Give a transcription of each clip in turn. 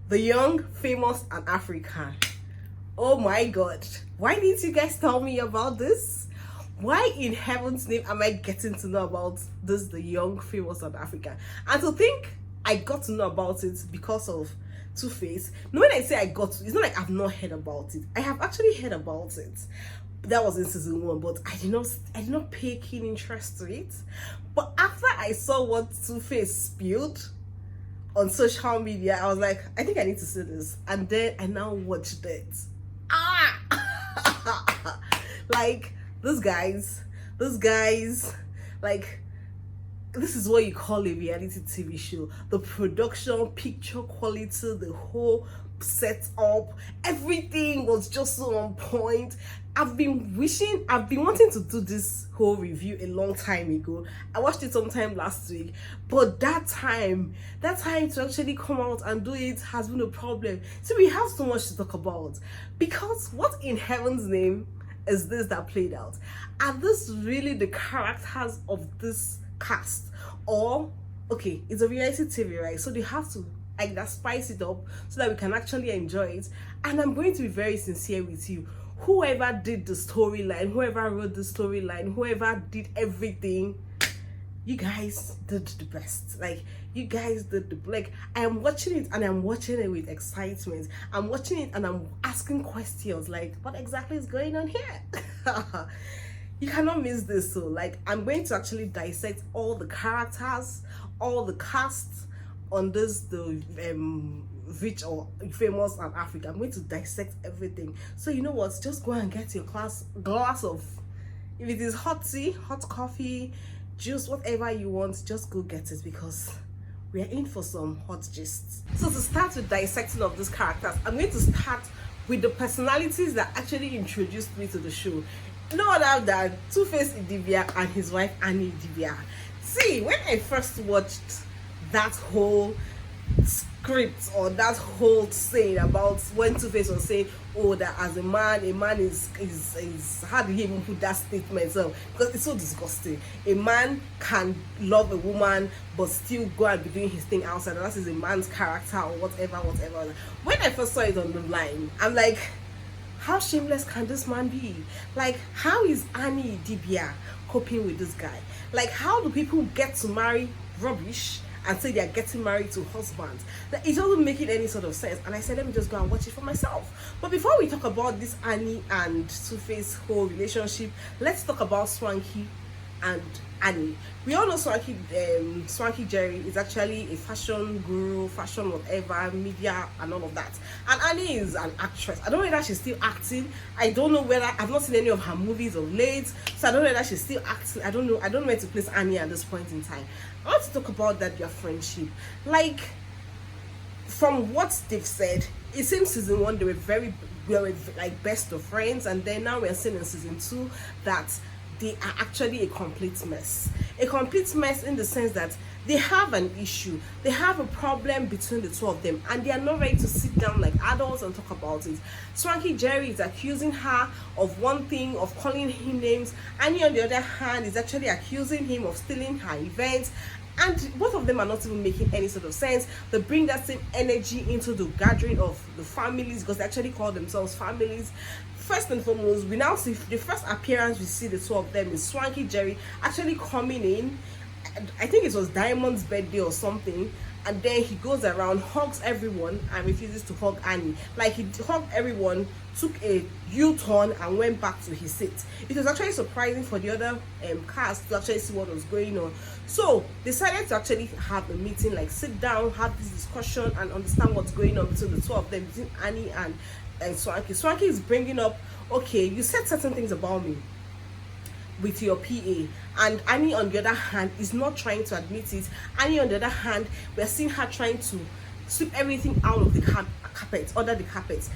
The Young, Famous, and African. Oh my god. Why didn't you guys tell me about this? Why in heaven's name am I getting to know about this, The Young, Famous, and African? And to think I got to know about it because of Two-Face. No, when I say I got to, it's not like I've not heard about it. I have actually heard about it. That was in season 1, but I did not pay keen interest to it. But after I saw what Two-Face spilled on social media, I was like, I think I need to see this. And then I now watched it. Like, these guys, like, this is what you call a reality TV show. The production, picture quality, the whole setup, everything was just so on point. I've been wanting to do this whole review a long time ago. I watched it sometime last week, but that time to actually come out and do it has been a problem. So we have so much to talk about, because what in heaven's name is this that played out? Are this really the characters of this cast? Or, okay, it's a reality TV, right? So they have to like that spice it up so that we can actually enjoy it. And I'm going to be very sincere with you. Whoever did the storyline, whoever wrote the storyline, whoever did everything, you guys did the best. Like, you guys did the, like, I am watching it and I'm watching it with excitement. I'm watching it and I'm asking questions like, what exactly is going on here? You cannot miss this. So like, I'm going to actually dissect all the characters, all the casts on this, the Rich or Famous and Africa. I'm going to dissect everything. So you know what, just go and get your glass of, if it is hot tea, hot coffee, juice, whatever you want, just go get it, because we are in for some hot gists. So to start with dissecting of these characters, I'm going to start with the personalities that actually introduced me to the show. No other than Two-Face Idibia and his wife Annie Idibia. See, when I first watched that whole script, or that whole saying about when Two-Face was saying, oh, that as a man is how did he even put that statement? So, because it's so disgusting. A man can love a woman but still go and be doing his thing outside, and that is a man's character or whatever. When I first saw it on the line, I'm like, how shameless can this man be? Like, how is Annie Idibia coping with this guy? Like, how do people get to marry rubbish and say they are getting married to husbands? That it doesn't make any sort of sense. And I said, let me just go and watch it for myself. But before we talk about this Annie and Two-Face whole relationship, let's talk about Swanky and Annie. We all know Swanky Jerry is actually a fashion guru, fashion whatever, media and all of that. And Annie is an actress. I don't know whether she's still acting. I don't know whether, I've not seen any of her movies of late, so I don't know whether she's still acting. I don't know where to place Annie at this point in time. I want to talk about their friendship. Like, from what they've said, it seems season 1 they were like best of friends, and then now we're seeing in season 2 that they are actually a complete mess. A complete mess in the sense that they have an issue, they have a problem between the two of them, and they are not ready to sit down like adults and talk about it. Swanky Jerry is accusing her of one thing, of calling him names. Annie, on the other hand, is actually accusing him of stealing her events. And both of them are not even making any sort of sense. They bring that same energy into the gathering of the families, because they actually call themselves families. First and foremost, we now see the first appearance we see the two of them is Swanky Jerry actually coming in. I think it was Diamond's birthday or something, and then he goes around, hugs everyone, and refuses to hug Annie. Like, he hugged everyone, took a U-turn and went back to his seat. It was actually surprising for the other cast to actually see what was going on. So they decided to actually have a meeting, like sit down, have this discussion and understand what's going on between the two of them, between Annie and Swanky. Swanky is bringing up, okay, you said certain things about me with your PA, and Annie on the other hand is not trying to admit it. Annie on the other hand, we're seeing her trying to sweep everything out of the carpet, under the carpet.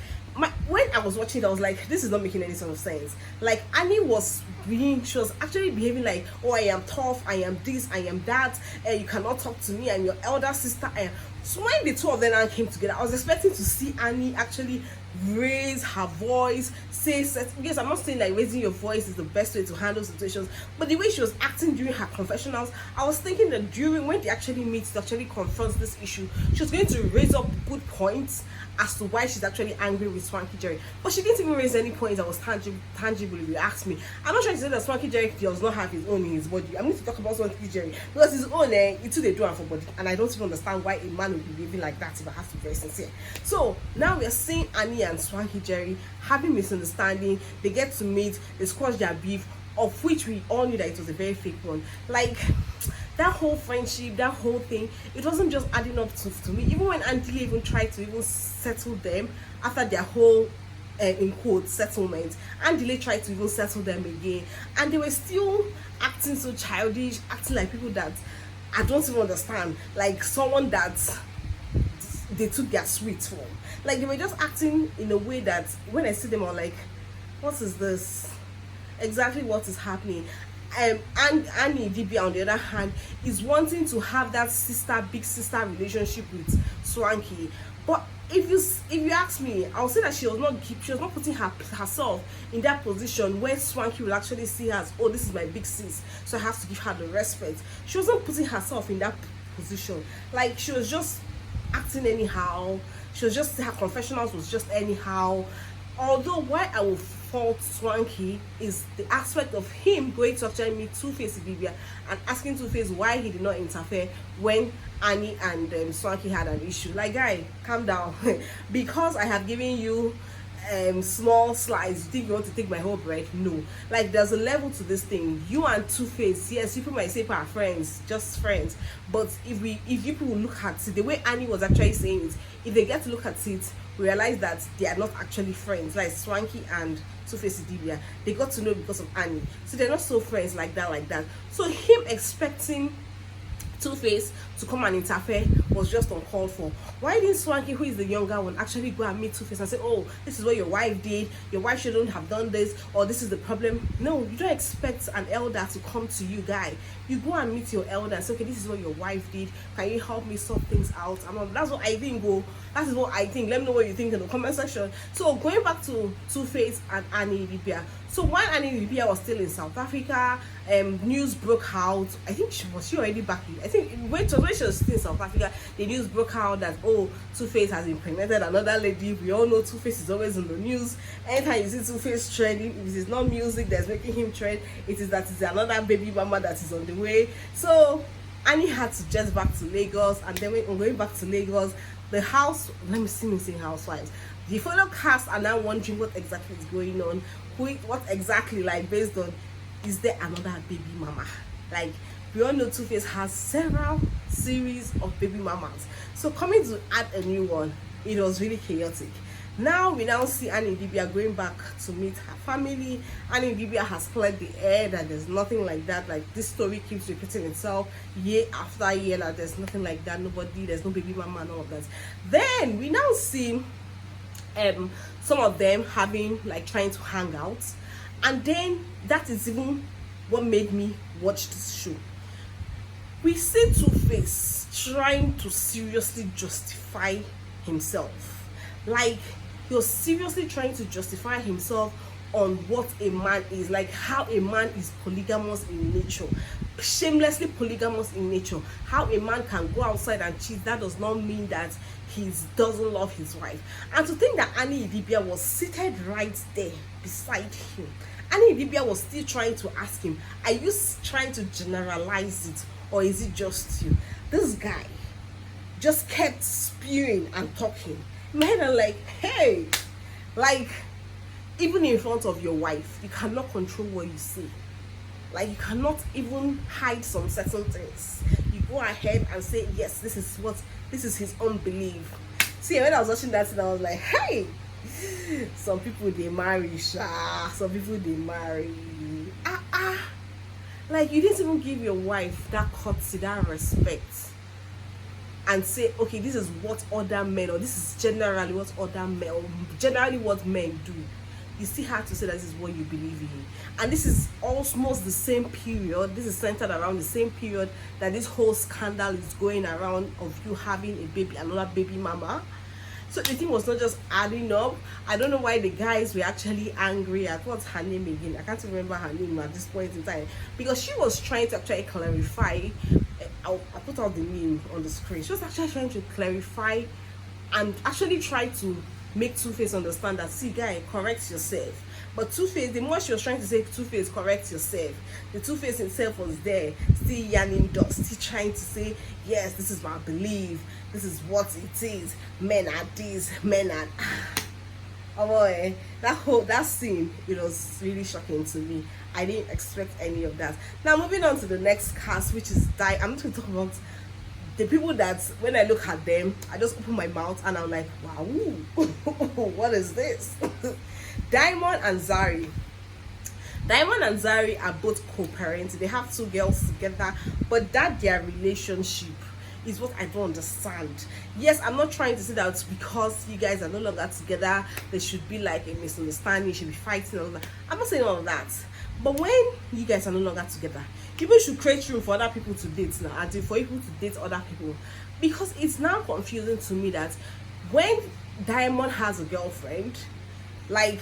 When I was watching it, I was like, this is not making any sort of sense. Like, Annie she was actually behaving like, oh, I am tough, I am this, I am that, you cannot talk to me, I'm your elder sister. So when the two of them came together, I was expecting to see Annie actually raise her voice, say certain, yes, I'm not saying like raising your voice is the best way to handle situations, but the way she was acting during her confessionals, I was thinking that during when they actually meet to actually confront this issue, she was going to raise up good points as to why she's actually angry with Swanky Jerry. But she didn't even raise any points that was tangible if you ask me. I'm not trying to say that Swanky Jerry does not have his own in his body. I'm going to talk about Swanky Jerry because his own, it's too they do for body, and I don't even understand why a man would be behaving like that if I have to be very sincere. So now we are seeing Annie and Swanky Jerry having misunderstanding. They get to meet, they squash their beef, of which we all knew that it was a very fake one. Like that whole friendship, that whole thing, it wasn't just adding up to me. Even when Angela even tried to even settle them after their whole in quote settlement, Angela tried to even settle them again, and they were still acting so childish, acting like people that I don't even understand, like someone that they took their sweets from. Like they were just acting in a way that when I see them, I'm like, what is this? Exactly what is happening? And Annie Idibia, on the other hand, is wanting to have that big sister relationship with Swanky. But if you ask me, I'll say that she was not putting herself in that position where Swanky will actually see her as, oh, this is my big sis, so I have to give her the respect. She wasn't putting herself in that position. Like she was just acting anyhow. She was just, her confessionals was just anyhow. Although why I will fault Swanky is the aspect of him going to actually meet Two-Face Idibia and asking Two-Face why he did not interfere when Annie and Swanky had an issue. Like, guy, calm down. Because I have given you small slice, you think you want to take my whole bread? No. Like, there's a level to this thing. You and Two-Face, yes, people might say are friends, just friends, but if people will look at it the way Annie was actually saying it, if they get to look at it, realize that they are not actually friends. Like Swanky and Two-Face Idibia, they got to know because of Annie, so they're not so friends like that. So him expecting Two-Face to come and interfere was just uncalled for. Why didn't Swanky, who is the younger one, actually go and meet Two-Face and say, oh, this is what your wife did, your wife shouldn't have done this, or this is the problem? No, you don't expect an elder to come to you, guy. You go and meet your elder and say, okay, this is what your wife did, can you help me sort things out? That's what I think. That is what I think. Let me know what you think in the comment section. So going back to Two-Face and Annie Idibia. So when Annie Idibia was still in South Africa, news broke out. I think she already back in. I think when she was still in South Africa, the news broke out that, oh, Two-Face has impregnated another lady. We all know Two-Face is always in the news. Anytime you see Two-Face trending, if it is not music that's making him trend, it is that it's another baby mama that is on the way. So Annie had to jet back to Lagos, and then when going back to Lagos, the house, let me see me saying housewives, the fellow cast are now wondering what exactly is going on, what exactly, like, based on, is there another baby mama? Like, we all know Two-Face has several series of baby mamas, so coming to add a new one, it was really chaotic. Now we now see Annie Idibia going back to meet her family. Annie Idibia has cleared the air that there's nothing like that. Like, this story keeps repeating itself year after year, that there's nothing like that, there's no baby mama and all of that. Then we now see some of them having, like, trying to hang out, and then that is even what made me watch this show. We see Two-Face trying to seriously justify himself. Like, he was seriously trying to justify himself on what a man is, like how a man is polygamous in nature, shamelessly polygamous in nature. How a man can go outside and cheat, that does not mean that he doesn't love his wife. And to think that Annie Idibia was seated right there beside him, Annie Idibia was still trying to ask him, are you trying to generalize it, or is it just you? This guy just kept spewing and talking. Men are like, hey, like, even in front of your wife, you cannot control what you say. Like, you cannot even hide some certain things. You go ahead and say, yes, this is his own belief. See, when I was watching that, I was like, hey, some people they marry, some people they marry. Like, you didn't even give your wife that courtesy, that respect, and say, okay, this is what other men, or this is generally what other men, or generally what men do. You still have to say that this is what you believe in. And this is almost the same period, this is centered around the same period that this whole scandal is going around of you having a baby, another baby mama. So the thing was not just adding up. I don't know why the guys were actually angry at what's her name again. I can't remember her name at this point in time, because she was trying to actually clarify. I'll put out the name on the screen. She was actually trying to clarify and actually try to make Two-Face understand that, see guy, correct yourself. But Two-Face, the more she was trying to say Two-Face, correct yourself, the Two-Face himself was there, still yanning dust, still trying to say, yes, this is my belief, this is what it is, men are this, men are oh boy, that scene, it was really shocking to me. I didn't expect any of that. Now moving on to the next cast, which is I'm going to talk about the people that when I look at them, I just open my mouth and I'm like, wow, what is this? Diamond and Zari. Diamond and Zari are both co-parents. They have 2 girls together, but that their relationship is what I don't understand. Yes, I'm not trying to say that because you guys are no longer together, there should be like a misunderstanding, you should be fighting and all that. I'm not saying all of that. But when you guys are no longer together, people should create room for other people to date now, and for people to date other people. Because it's now confusing to me that when Diamond has a girlfriend, like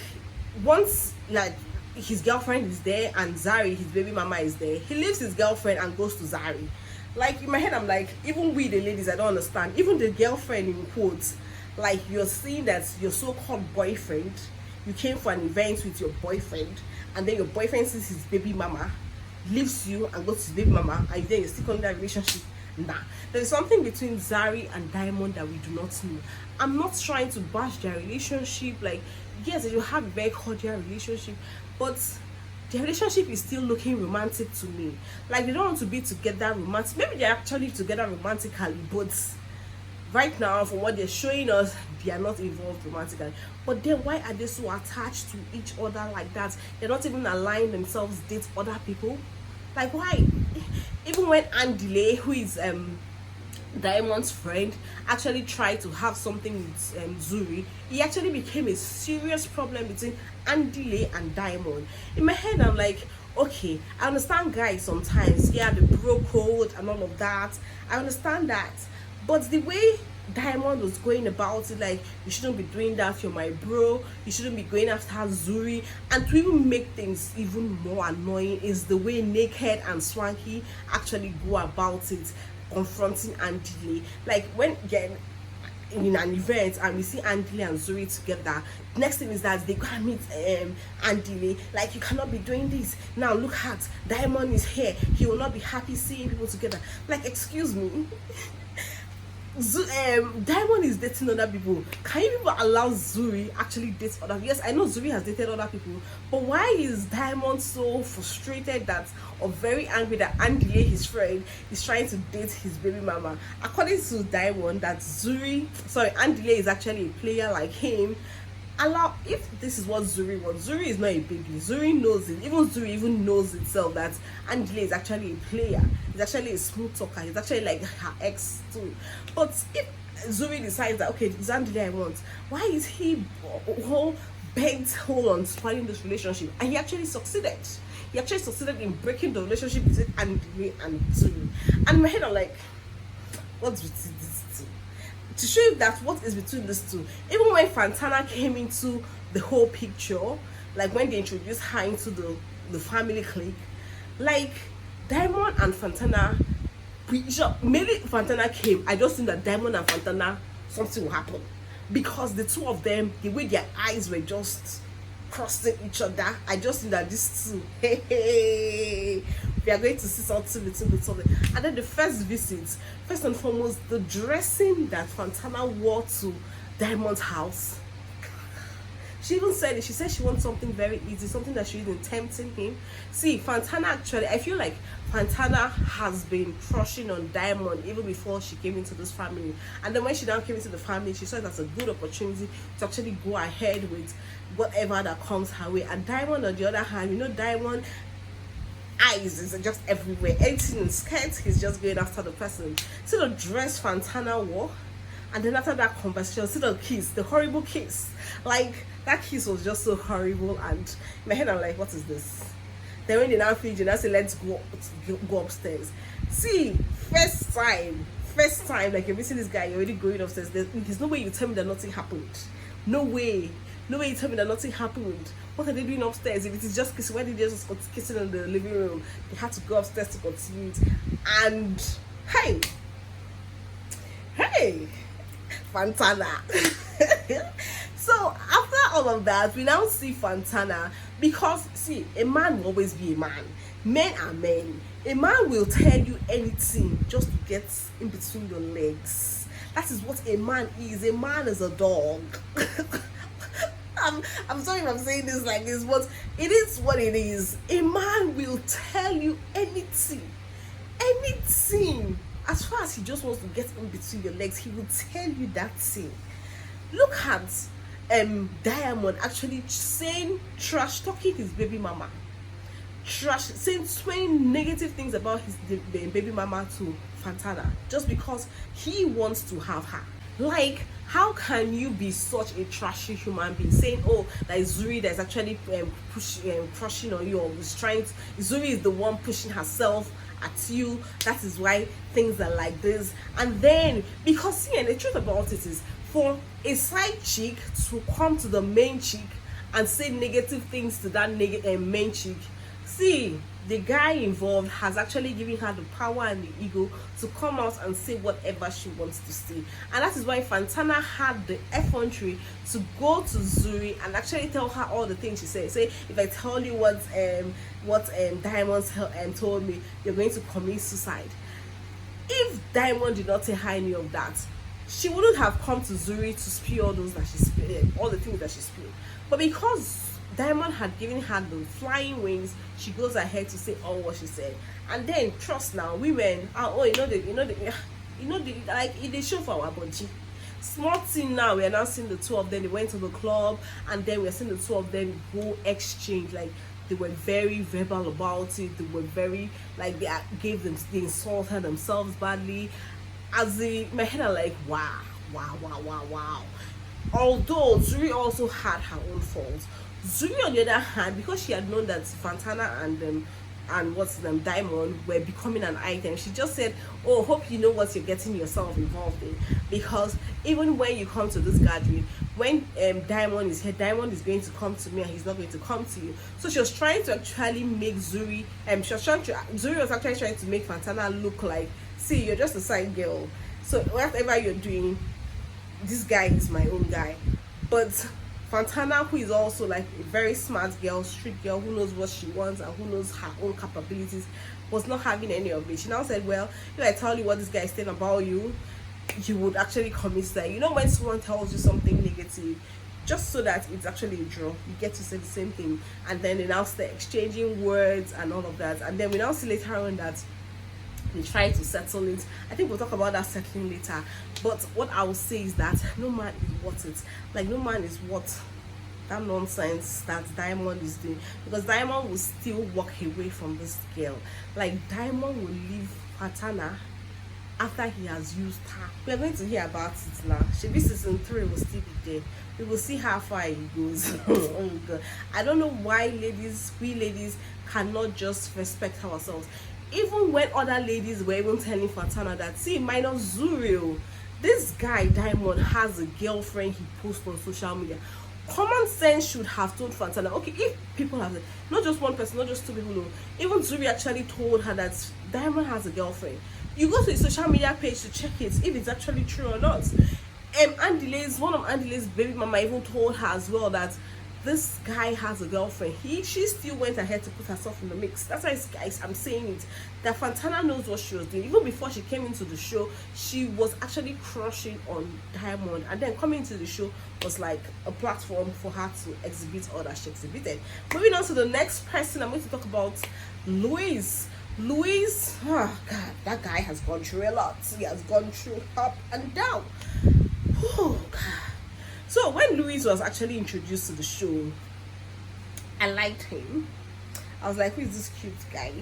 once like his girlfriend is there and Zari, his baby mama, is there, he leaves his girlfriend and goes to Zari. Like in my head I'm like, even we the ladies, I don't understand. Even the girlfriend in quotes, like you're seeing that your so-called boyfriend, you came for an event with your boyfriend, and then your boyfriend sees his baby mama, leaves you and goes to his baby mama, and then you're still in that relationship. Nah, there's something between Zari and Diamond that we do not know. I'm not trying to bash their relationship. Like, yes, they have a very cordial relationship, but their relationship is still looking romantic to me. Like, they don't want to be together romantic. Maybe they're actually together romantically, but right now, from what they're showing us, they are not involved romantically. But then why are they so attached to each other like that? They're not even allowing themselves to date other people. Like, why? Even when Andile, who is Diamond's friend, actually tried to have something with Zuri, he actually became a serious problem between Andile and Diamond. In my head, I'm like, okay, I understand guys sometimes, yeah, the bro code and all of that, I understand that. But the way Diamond was going about it, like, you shouldn't be doing that, you're my bro, you shouldn't be going after Zuri. And to even make things even more annoying is the way Naked and Swanky actually go about it, confronting Andile. Like, when again in an event and we see Andile and Zuri together, next thing is that they go and meet Andile, like, you cannot be doing this now, look at Diamond is here, he will not be happy seeing people together. Like, excuse me, Diamond is dating other people. Can you people allow Zuri actually date other people? Yes, I know Zuri has dated other people, but why is Diamond so frustrated that, or very angry that Andile, his friend, is trying to date his baby mama? According to Diamond, that Andile is actually a player like him. If this is what Zuri wants, Zuri is not a baby. Zuri knows it. Even Zuri even knows itself that Andile is actually a player. He's actually a smooth talker. He's actually like her ex too. But if Zuri decides that, okay, it's Andile I want, why is he bent on spoiling this relationship? And he actually succeeded. He actually succeeded in breaking the relationship between Andile and Zuri. And in my head I'm like, what's between these two? To show you that what is between these two, even when Fantana came into the whole picture, like when they introduced her into the family clique, like Diamond and Fantana, maybe Fantana came, I just think that Diamond and Fantana, something will happen, because the two of them, the way their eyes were just crossing each other, I just think that these two, hey, we are going to see something between something. And then the first visit, first and foremost, the dressing that Fantana wore to Diamond's house. She even said it. She said she wants something very easy, something that she isn't tempting him. See, Fantana actually, I feel like Fantana has been crushing on Diamond even before she came into this family. And then when she now came into the family, she saw it as a good opportunity to actually go ahead with whatever that comes her way. And Diamond, on the other hand, you know, Diamond eyes is just everywhere. Anything in skirt, he's just going after the person. See the dress Fantana wore, and then after that conversation, see the kiss, the horrible kiss. Like, that kiss was just so horrible, and in my head I'm like, what is this? Then when they now finish, they now say, let's go upstairs. See, first first time like you're meeting this guy, you're already going upstairs. There's no way you tell me that nothing happened. No way. No way you tell me that nothing happened. What are they doing upstairs? If it is just kissing, why did they just kissing in the living room? They had to go upstairs to continue it. And hey, Fantana. So after all of that, we now see Fantana, because see, a man will always be a man. Men are men. A man will tell you anything just to get in between your legs. That is what a man is. A man is a dog. I'm sorry if I'm saying this like this, but it is what it is. A man will tell you anything. As far as he just wants to get in between your legs, he will tell you that thing. Look at Diamond actually saying trash talking his baby mama, saying 20 negative things about his baby mama to Fantana, just because he wants to have her. Like, how can you be such a trashy human being, saying, oh, that is Zuri that is actually crushing on you, or is trying to, Zuri is the one pushing herself at you, that is why things are like this. And then, because see, and the truth about it is, for a side chick to come to the main chick and say negative things to that main chick, see, the guy involved has actually given her the power and the ego to come out and say whatever she wants to say. And that is why Fantana had the effrontery to go to Zuri and actually tell her all the things she said. Say, if I tell you what Diamond told me, you're going to commit suicide. If Diamond did not tell her any of that, she wouldn't have come to Zuri to spew all those that she spilled, all the things that she spilled. But because Diamond had given her the flying wings, she goes ahead to say all what she said. And then trust now, women are like they show for our body. Small thing now, we are now seeing the two of them. They went to the club, and then we are seeing the two of them go exchange. Like, they were very verbal about it. They were very like they insulted themselves badly. My head are like, wow. Although Zuri also had her own faults. Zuri, on the other hand, because she had known that Fantana and Diamond were becoming an item, she just said, oh, hope you know what you're getting yourself involved in. Because even when you come to this gathering, when Diamond is here, Diamond is going to come to me and he's not going to come to you. So she was trying to actually make Zuri, Zuri was actually trying to make Fantana look like, see, you're just a side girl. So whatever you're doing, this guy is my own guy. But Fantana, who is also like a very smart girl, street girl, who knows what she wants and who knows her own capabilities, was not having any of it. She now said, well, if I tell you what this guy is saying about you, you would actually commit that. You know, when someone tells you something negative, just so that it's actually a draw, you get to say the same thing. And then they now start exchanging words and all of that. And then we now see later on that they try to settle it. I think we'll talk about that settling later. But what I will say is that no man is worth it. Like, no man is worth that nonsense that Diamond is doing. Because Diamond will still walk away from this girl. Like, Diamond will leave Fantana after he has used her. We are going to hear about it now. Shebi season 3 will still be there. We will see how far it goes. Oh God. I don't know why we ladies cannot just respect ourselves. Even when other ladies were even telling Fantana that, see, minus Zuri, this guy Diamond has a girlfriend he posts on social media. Common sense should have told Fantana, okay, if people have it, not just one person, not just two people, even Zuri actually told her that Diamond has a girlfriend. You go to his social media page to check it, if it's actually true or not. One of Andile's baby mama even told her as well that this guy has a girlfriend. She still went ahead to put herself in the mix. That's why, guys, I'm saying it, that Fantana knows what she was doing. Even before she came into the show, she was actually crushing on Diamond, and then coming into the show was like a platform for her to exhibit all that she exhibited. Moving on to the next person, I'm going to talk about Luis. Oh God, that guy has gone through a lot. He has gone through up and down. Oh God. So when Luis was actually introduced to the show, I liked him. I was like, who is this cute guy?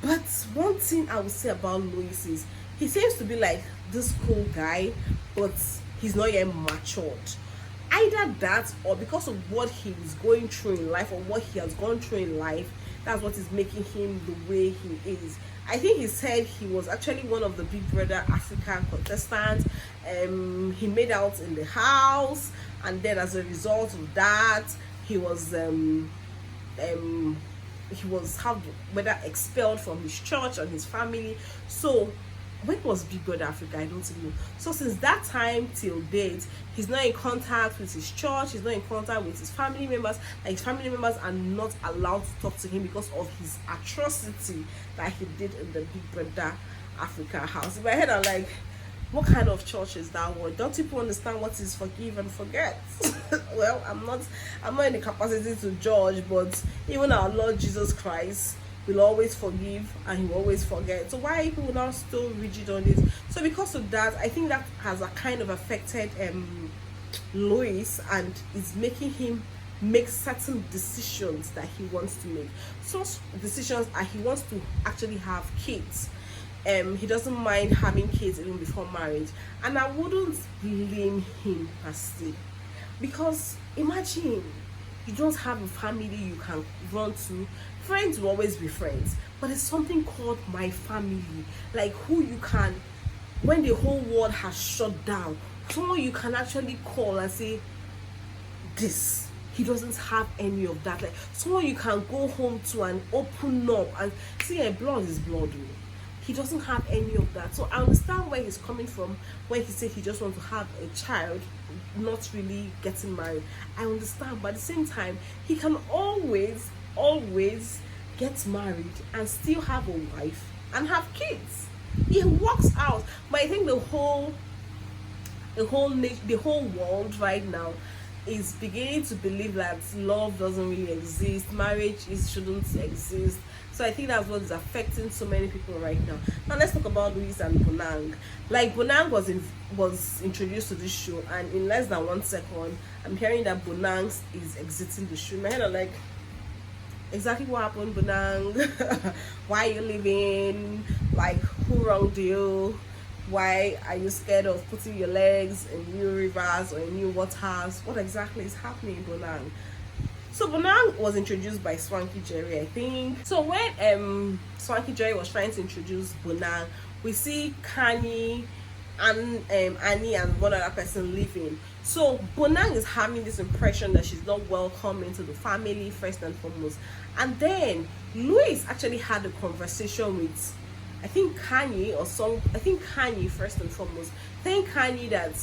But one thing I would say about Luis is he seems to be like this cool guy, but he's not yet matured. Either that, or because of what he is going through in life, or what he has gone through in life, that's what is making him the way he is. I think he said he was actually one of the Big Brother Africa contestants. He made out in the house, and then as a result of that, he was how whether expelled from his church and his family. So when was Big Brother Africa? I don't even know. So since that time till date, he's not in contact with his church, he's not in contact with his family members. Like, his family members are not allowed to talk to him because of his atrocity that he did in the Big Brother Africa house. In my head, I'm like, what kind of church is that one? Don't people understand what is forgive and forget? Well, I'm not in the capacity to judge, but even our Lord Jesus Christ will always forgive and he will always forget. So why are people now still rigid on this? So because of that, I think that has a kind of affected Louis, and is making him make certain decisions that he wants to make. So decisions that he wants to actually have kids. He doesn't mind having kids even before marriage, and I wouldn't blame him per se, because imagine you don't have a family you can run to. Friends will always be friends, but it's something called my family, like who you can, when the whole world has shut down, someone you can actually call and say this. He doesn't have any of that. Like someone you can go home to and open up and see, blood is blood. He doesn't have any of that. So I understand where he's coming from when he said he just wants to have a child, not really getting married. I understand, but at the same time, he can always get married and still have a wife and have kids. He works out. But I think the whole world right now is beginning to believe that love doesn't really exist, marriage shouldn't exist. So I think that's what is affecting so many people right now. Now let's talk about Louis and Bonang. Like, Bonang was introduced to this show, and in less than 1 second, I'm hearing that Bonang is exiting the show. In my head, I'm like, exactly what happened, Bonang? Why are you leaving? Like, who wronged you? Why are you scared of putting your legs in new rivers or in new waters? What exactly is happening, Bonang? So Bonang was introduced by Swanky Jerry, I think. So when Swanky Jerry was trying to introduce Bonang, we see Kanye and Annie and one other person leaving. So Bonang is having this impression that she's not welcome into the family, first and foremost. And then Louis actually had a conversation with, I think Kanye Kanye first and foremost. Thank Kanye that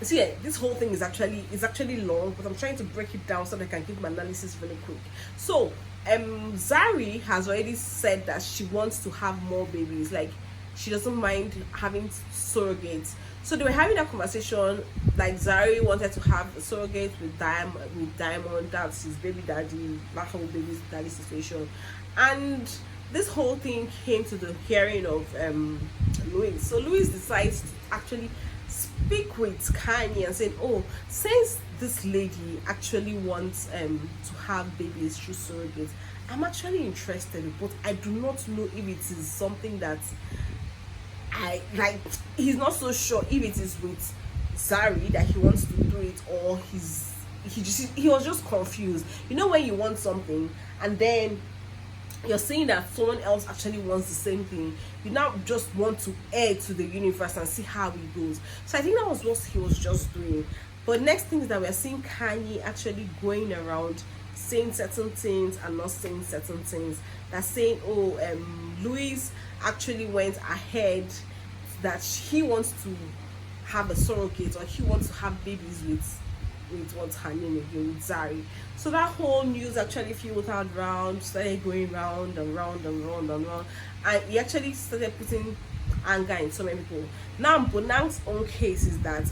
so yeah, this whole thing is actually long, but I'm trying to break it down so that I can give my analysis really quick. So Zari has already said that she wants to have more babies, like she doesn't mind having surrogates. So they were having a conversation, like Zari wanted to have a surrogate with Diamond, that's his baby daddy, that whole baby daddy situation. And this whole thing came to the hearing of Louis. So Louis decides to actually speak with Kanye and saying, oh, since this lady actually wants to have babies through surrogates, I'm actually interested, but I do not know if it is something that I like. He's not so sure if it is with Zari that he wants to do it, or he was just confused. You know, when you want something and then you're saying that someone else actually wants the same thing, you now just want to air to the universe and see how it goes. So I think that was what he was just doing. But next thing is that we're seeing Kanye actually going around saying certain things and not saying certain things. That's saying, oh, Louis actually went ahead that he wants to have a surrogate, or he wants to have babies with what's her name again, with Zari. So that whole news actually filtered round, started going round and round and round and round, and he actually started putting anger in so many people. Now Bonang's own case is that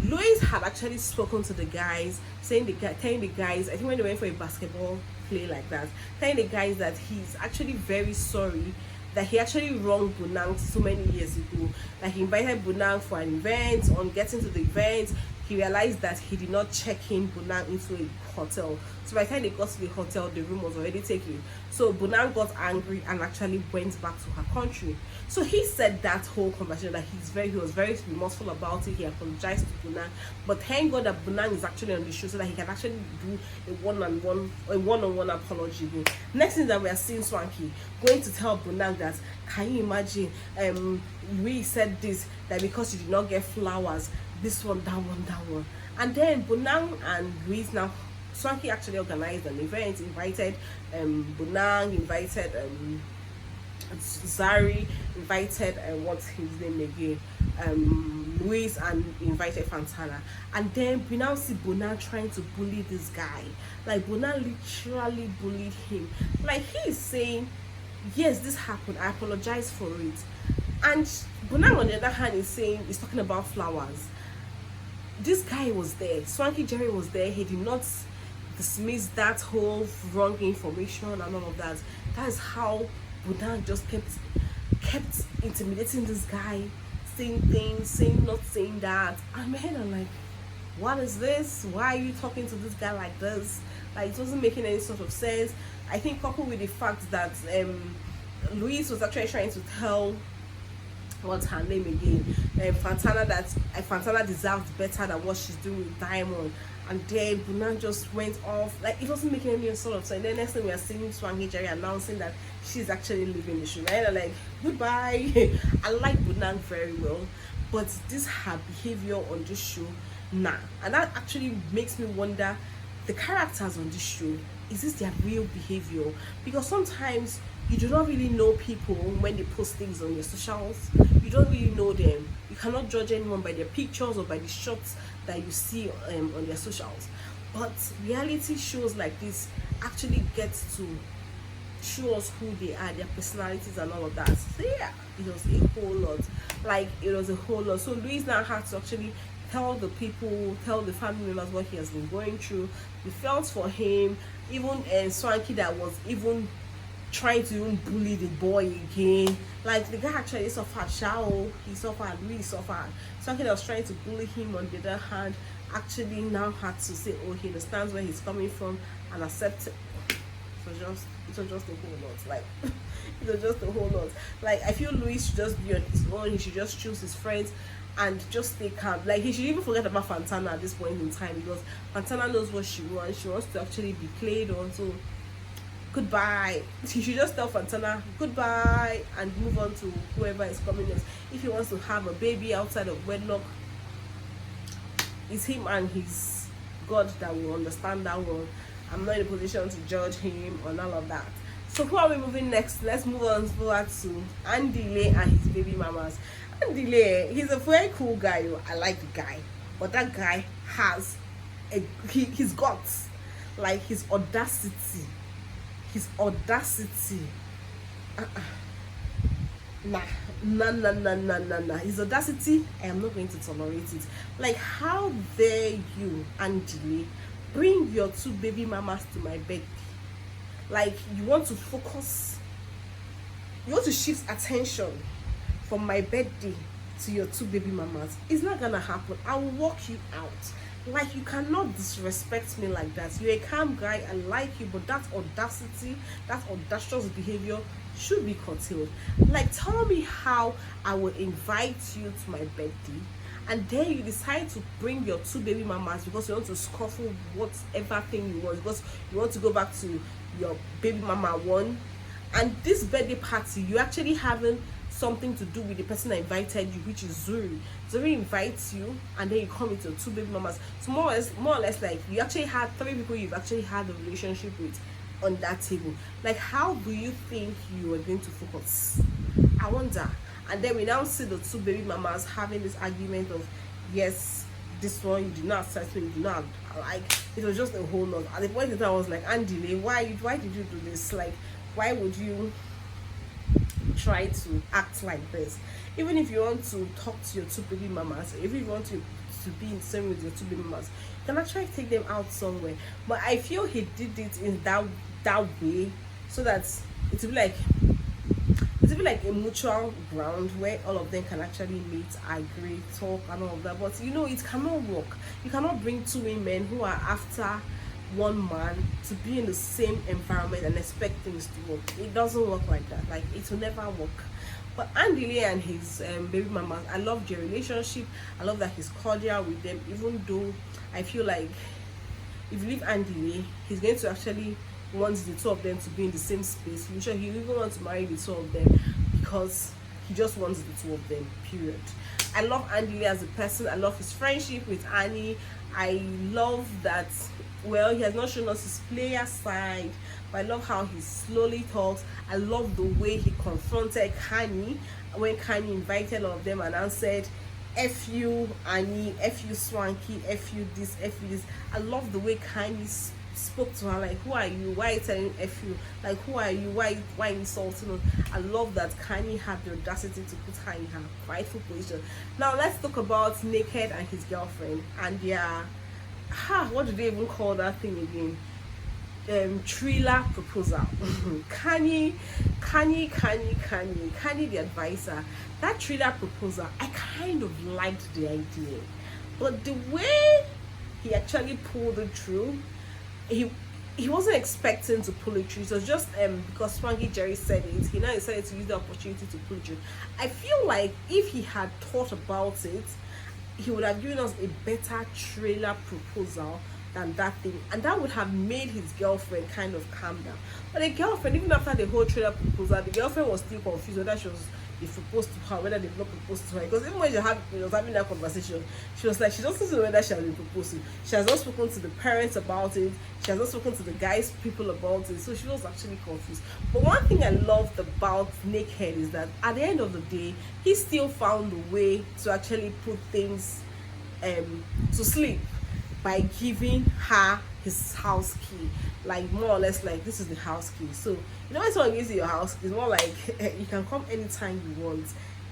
Louis had actually spoken to the guys, telling the guys, I think when they went for a basketball play like that, telling the guys that he's actually very sorry that he actually wronged Bonang so many years ago. That he invited Bonang for an event, on getting to the event, he realized that he did not check in Bonang into a hotel. So by the time they got to the hotel, the room was already taken. So Bonang got angry and actually went back to her country. So he said that whole conversation that he was very remorseful about it. He apologized to Bonang, but thank God that Bonang is actually on the show so that he can actually do a one-on-one apology. Next thing that we are seeing Swanky going to tell Bonang that, can you imagine, we said this, that because you did not get flowers, this one, that one, that one. And then Bonang and Louise, now Swanky actually organized an event, invited Bonang, invited Zari, invited what's his name again, Louise, and invited Fantana. And then we now see Bonang trying to bully this guy. Like Bonang literally bullied him. Like he is saying, yes, this happened, I apologize for it. And Bonang on the other hand is saying, he's talking about flowers. This guy was there, Swanky Jerry was there. He did not dismiss that whole wrong information and all of that. That is how Bonang just kept intimidating this guy, saying things, saying not saying that. And man, I'm like, what is this? Why are you talking to this guy like this? Like, it wasn't making any sort of sense. I think coupled with the fact that Louise was actually trying to tell, what's her name again, Fantana, that Fantana deserves better than what she's doing with Diamond. And then Bonang just went off. Like, it wasn't making any sort of sense. Then next thing we are seeing Swanky Jerry announcing that she's actually leaving the show. Right? I'm like, goodbye. I like Bonang very well, but this her behavior on this show, nah. And that actually makes me wonder, the characters on this show, is this their real behavior? Because sometimes you do not really know people when they post things on your socials. You don't really know them. You cannot judge anyone by their pictures or by the shots that you see on their socials. But reality shows like this actually get to show us who they are, their personalities and all of that. So yeah, it was a whole lot. Like, it was a whole lot. So Louise now had to actually tell the people, tell the family members what he has been going through. We felt for him. Even Swanky, that was even trying to even bully the boy again. Like, the guy actually suffered. Shao, he suffered, really suffered. Swanky that was trying to bully him on the other hand actually now had to say, oh, he understands where he's coming from and accept it. It was just a whole lot. Like, it was just a whole lot. Like, I feel Louis should just be on his own. He should just choose his friends and just stay calm. Like, he should even forget about Fantana at this point in time, because Fantana knows what she wants. She wants to actually be played on. So goodbye. He should just tell Fantana goodbye and move on to whoever is coming next. If he wants to have a baby outside of wedlock, it's him and his God that will understand that one. I'm not in a position to judge him on all of that. So who are we moving next? Let's move on forward to Andile and his baby mamas. Andile, he's a very cool guy. I like the guy, but that guy has his guts, like his audacity. Nah. His audacity, I am not going to tolerate it. Like, how dare you, Andile, bring your two baby mamas to my bed? Like, you want to focus, you want to shift attention from my birthday to your two baby mamas. It's not gonna happen. I will walk you out. Like, you cannot disrespect me like that. You're a calm guy, I like you, but that audacity, that audacious behavior should be curtailed. Like, tell me how I will invite you to my birthday, and then you decide to bring your two baby mamas because you want to scuffle whatever thing you want, because you want to go back to your baby mama one. And this birthday party, you actually having something to do with the person that invited you, which is Zuri. Zuri invites you, and then you come with your two baby mamas. So more or less, like, you actually had 3 people you've actually had a relationship with on that table. Like, how do you think you are going to focus? I wonder. And then we now see the two baby mamas having this argument of, yes, this one you did not accept me, you did not. Like, it was just a whole lot. At the point in time, I was like, Andile, why did you do this? Like, why would you try to act like this? Even if you want to talk to your two baby mamas, if you want to be in the same with your two baby mamas, you can actually take them out somewhere. But I feel he did it in that way so that it will be like, it's even like a mutual ground where all of them can actually meet, agree, talk, and all of that. But you know, it cannot work. You cannot bring two women who are after one man to be in the same environment and expect things to work. It doesn't work like that. Like, it will never work. But Andy Lee and his baby mama, I love their relationship. I love that he's cordial with them, even though I feel like if you leave Andy Lee, he's going to actually want the two of them to be in the same space. I'm sure he even wants to marry the two of them because he just wants the two of them, period. I love Andy Lee as a person. I love his friendship with Annie. I love that, well, he has not shown us his player side, but I love how he slowly talks. I love the way he confronted Kanye when Kanye invited all of them and answered, F you Annie, F you Swanky, F you this, F you this. I love the way Kanye spoke to her, like, who are you, why are you telling F you, like, who are you, why insulting us? I love that Kanye had the audacity to put her in her rightful position. Now let's talk about Naked and his girlfriend and their what do they even call that thing again? Thriller proposal. Kanye the advisor. That thriller proposal, I kind of liked the idea, but the way he actually pulled it through, he wasn't expecting to pull it through. It was just because Swanky Jerry said it, he now decided to use the opportunity to pull it through. I feel like if he had thought about it, he would have given us a better trailer proposal than that thing, and that would have made his girlfriend kind of calm down. But the girlfriend, even after the whole trailer proposal, the girlfriend was still confused whether they proposed to her, whether they've not proposed to her. Because even when she was having that conversation, she was like, she doesn't know whether she has been proposed to. She has not spoken to the parents about it. She has not spoken to the guys' people about it. So she was actually confused. But one thing I loved about Naked is that at the end of the day, he still found a way to actually put things to sleep by giving her his house key, like more or less like, this is the house key. So you know, when someone gives you your house key, it's more like you can come anytime you want.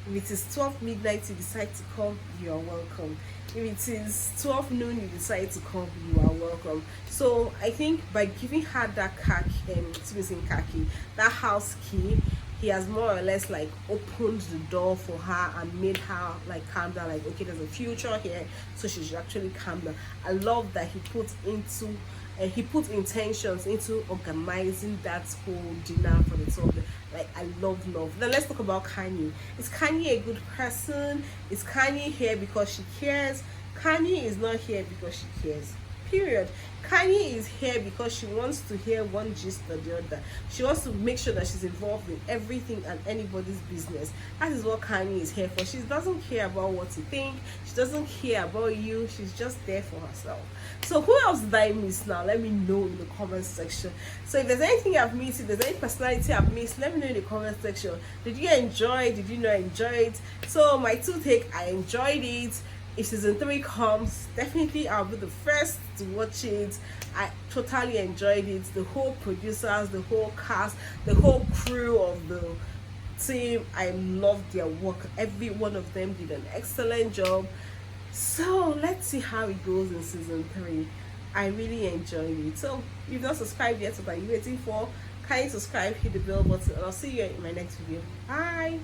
If it is 12 midnight you decide to come, you are welcome. If it is 12 noon you decide to come, you are welcome. So I think by giving her that that house key, he has more or less like opened the door for her and made her like calm down, like, okay, there's a future here, so she should actually calm down. I love that he put intentions into organizing that whole dinner for the two of them. Like, I love. Then let's talk about Kanye. Is Kanye a good person? Is Kanye here because she cares? Kanye is not here because she cares, period. Kanye is here because she wants to hear one gist or the other. She wants to make sure that she's involved in everything and anybody's business. That is what Kanye is here for. She doesn't care about what you think. She doesn't care about you. She's just there for herself. So who else did I miss now? Let me know in the comment section. So if there's anything I've missed, if there's any personality I've missed, let me know in the comment section. Did you enjoy it? Did you not enjoy it? So my take, I enjoyed it. If season 3 comes, definitely I'll be the first to watch it. I totally enjoyed it. The whole producers, the whole cast, the whole crew of the team, I loved their work. Every one of them did an excellent job. So let's see how it goes in season 3. I really enjoyed it. So if you've not subscribed yet, what are you waiting for? Kindly subscribe, hit the bell button, and I'll see you in my next video. Bye.